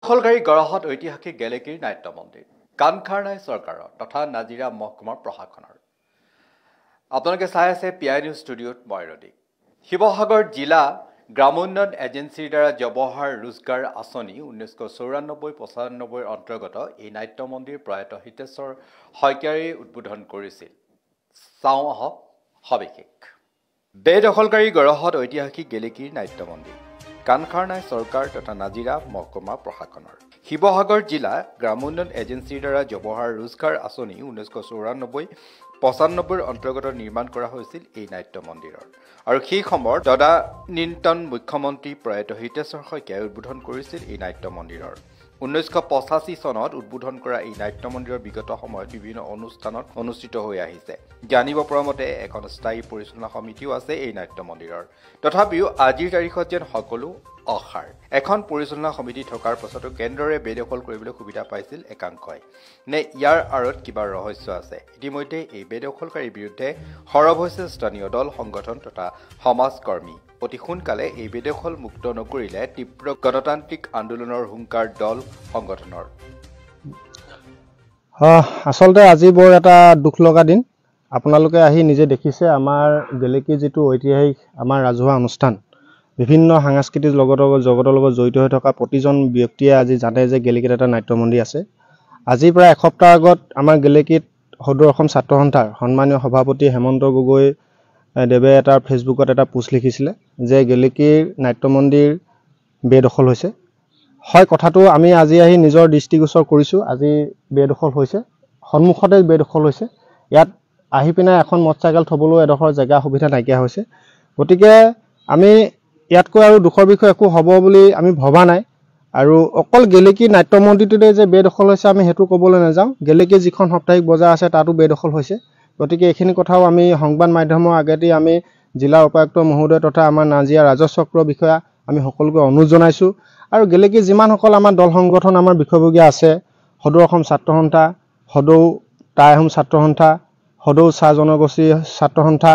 দখলকাৰী গড়হত ঐতিহাসিক গেলেকীৰ নাট্য মন্দিৰ কাণখাৰ নাই চৰকাৰৰ তথা নাজিৰা মহকুমাৰ প্ৰশাসনৰ। আপোনালোকে চাই আছে পিআই নিউজ ষ্টুডিঅ'ত মই ৰদী। শিৱসাগৰ জিলা গ্ৰামোন্নয়ন এজেন্সিৰ দ্বাৰা জৱাহৰ ৰোজগাৰ আঁচনি 1994-95 অন্তৰ্গত এই নাট্য মন্দিৰ প্ৰয়াত হিতেশ্বৰ শইকীয়াৰে উদ্বোধন কৰিছিল। চাওঁ আহক সবিশেষ। বেদখলকাৰী গড়হত ঐতিহাসিক গেলেকীৰ নাট্য মন্দিৰ কাণখাৰ নাই চৰকাৰ তথা নাজিৰা মহকুমা প্ৰশাসনৰ। শিৱসাগৰ জিলা গ্ৰামোন্নয়ন এজেন্সিৰ দ্বাৰা জৱাহৰ ৰোজগাৰ আঁচনি 1994-95 অন্তৰ্গত নিৰ্মাণ কৰা হৈছিল এই নাট্য মন্দিৰৰ। আৰু সেই সময়ত তদানীন্তন মুখ্যমন্ত্ৰী প্ৰয়াত হিতেশ্বৰ শইকীয়াই উদ্বোধন কৰিছিল এই নাট্য মন্দিৰৰ। 1985 চনত উদ্বোধন কৰা এই নাট্য মন্দিৰৰ বিগত সময়ত বিভিন্ন অনুষ্ঠানত অনুষ্ঠিত হৈ আহিছে। জানিব পৰা মতে এখন স্থায়ী পৰিচালনা সমিতিও আছে এই নাট্য মন্দিৰৰ। তথাপিও আজিৰ তাৰিখত যেন সকলো অসাৰ। এখন পৰিচালনা সমিতি থকাৰ পাছতো কেন্দ্ৰৰে বেদখল কৰিবলৈ সুবিধা পাইছিল একাংশই। নে ইয়াৰ আঁৰত কিবা ৰহস্য আছে? ইতিমধ্যে এই বেদখলকাৰীৰ বিৰুদ্ধে সৰব হৈছে স্থানীয় দল, সংগঠন তথা সমাজকৰ্মী। অতি সোনকালে এই বেদখল মুক্ত নকৰিলে তীব্ৰ গণতান্ত্ৰিক আন্দোলনৰ হুংকাৰ দল সংগঠনৰ। আচলতে আজি বৰ এটা দুখ লগা দিন। আপোনালোকে আহি নিজে দেখিছে আমাৰ গেলেকীৰ যিটো ঐতিহাসিক আমাৰ ৰাজহুৱা অনুষ্ঠান, বিভিন্ন সাংস্কৃতিক জগতৰ লগত জড়িত হৈ থকা প্ৰতিজন ব্যক্তিয়ে আজি জানে যে গেলেকীত এটা নাট্য মন্দিৰ আছে। আজি প্ৰায় এসপ্তাহ আগত আমাৰ গেলেকীত সদৌ অসম ছাত্ৰ সন্থাৰ সন্মানীয় সভাপতি হেমন্ত গগৈ দেৱে এটা ফেচবুকত এটা পোষ্ট লিখিছিলে যে গেলেকীৰ নাট্য মন্দিৰ বেদখল হৈছে। হয়, কথাটো আমি আজি আহি নিজৰ দৃষ্টিগোচৰ কৰিছোঁ। আজি বেদখল হৈছে, সন্মুখতে বেদখল হৈছে। ইয়াত আহি পিনে এখন মটৰচাইকেল থ'বলৈও এডোখৰ জেগা সুবিধা নাইকিয়া হৈছে। গতিকে আমি ইয়াতকৈ আৰু দুখৰ বিষয় একো হ'ব বুলি আমি ভবা নাই। আৰু অকল গেলেকী নাট্য মন্দিৰটোতে যে বেদখল হৈছে আমি সেইটো ক'বলৈ নাযাওঁ। গেলেকী যিখন সাপ্তাহিক বজাৰ আছে তাতো বেদখল হৈছে। গতিকে এইখিনি কথাও আমি সংবাদ মাধ্যমৰ আগেদি আমি জিলা উপায়ুক্ত মহোদয় তথা আমাৰ নাজিৰা ৰাজহ চক্ৰ বিষয়া আমি সকলোকে অনুৰোধ জনাইছোঁ। আৰু গেলেকী যিমানসকল আমাৰ দল সংগঠন আমাৰ বিষয়ববীয়া আছে, সদৌ অসম ছাত্ৰ সন্থা, সদৌ টাই আহোম ছাত্ৰ সন্থা, সদৌ চাহ জনগোষ্ঠী ছাত্ৰ সন্থা,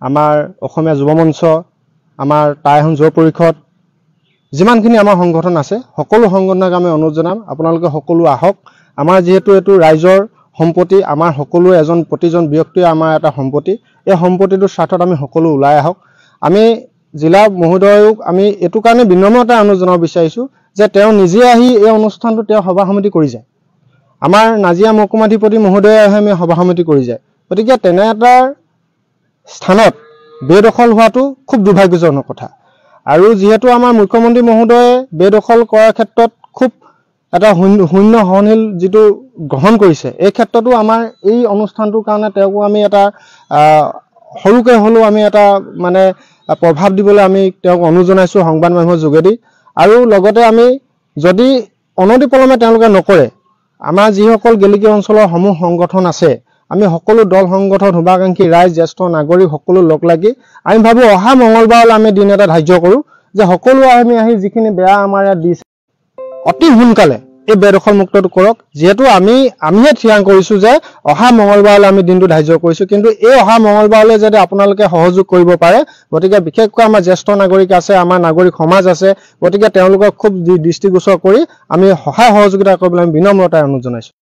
আমাৰ অসমীয়া যুৱ মঞ্চ, আমাৰ টাই আহোম যুৱ পৰিষদ, যিমানখিনি আমাৰ সংগঠন আছে সকলো সংগঠনক আমি অনুৰোধ জনাম আপোনালোকে সকলো আহক। আমাৰ যিহেতু এইটো ৰাইজৰ সম্পত্তি, আমাৰ সকলোৱে প্ৰতিজন ব্যক্তিয়ে আমাৰ এটা সম্পত্তি। এই সম্পত্তিটোৰ স্বাৰ্থত আমি সকলো ওলাই আহক। আমি জিলা মহোদয়ক আমি এইটো কাৰণে বিনম্ৰতা অনুৰোধ জনাব বিচাৰিছোঁ যে তেওঁ নিজে আহি এই অনুষ্ঠানটো তেওঁ সভা সমিতি কৰি যায়। আমাৰ নাজিৰা মহকুমাধিপতি মহোদয়ে আহি আমি সভা সমিতি কৰি যায়। গতিকে তেনে এটা স্থানত বেদখল হোৱাটো খুব দুৰ্ভাগ্যজনক কথা। আৰু যিহেতু আমাৰ মুখ্যমন্ত্ৰী মহোদয়ে বেদখল কৰাৰ ক্ষেত্ৰত খুব এটা শূন্য সহনশীল যিটো গ্ৰহণ কৰিছে, এই ক্ষেত্ৰতো আমাৰ এই অনুষ্ঠানটোৰ কাৰণে তেওঁকো আমি এটা সৰুকৈ হ'লেও আমি এটা মানে প্ৰভাৱ দিবলৈ আমি তেওঁক অনুৰোধ জনাইছোঁ সংবাদ মাধ্যমৰ যোগেদি। আৰু লগতে আমি যদি অনতিপলমে তেওঁলোকে নকৰে, আমাৰ যিসকল গেলেকী অঞ্চলৰ সমূহ সংগঠন আছে, আমি সকলো দল সংগঠন, শুভাকাংক্ষী ৰাইজ, জ্যেষ্ঠ নাগৰিক সকলো লগ লাগি আমি ভাবোঁ অহা মঙলবাৰলৈ আমি দিন এটা ধাৰ্য কৰোঁ যে সকলোৱে আমি আহি যিখিনি বেয়া আমাৰ ইয়াত দিছে অতি সোনকালে এই বেদখল মুক্তটো কৰক। যিহেতু আমিহে থিৰাং কৰিছোঁ যে অহা মঙলবাৰলৈ আমি দিনটো ধাৰ্য কৰিছোঁ, কিন্তু এই অহা মঙলবাৰলৈ যাতে আপোনালোকে সহযোগ কৰিব পাৰে। গতিকে বিশেষকৈ আমাৰ জ্যেষ্ঠ নাগৰিক আছে, আমাৰ নাগৰিক সমাজ আছে, গতিকে তেওঁলোকক খুব দৃষ্টিগোচৰ কৰি আমি সহায় সহযোগিতা কৰিবলৈ আমি বিনম্ৰতাৰে অনুৰোধ জনাইছোঁ।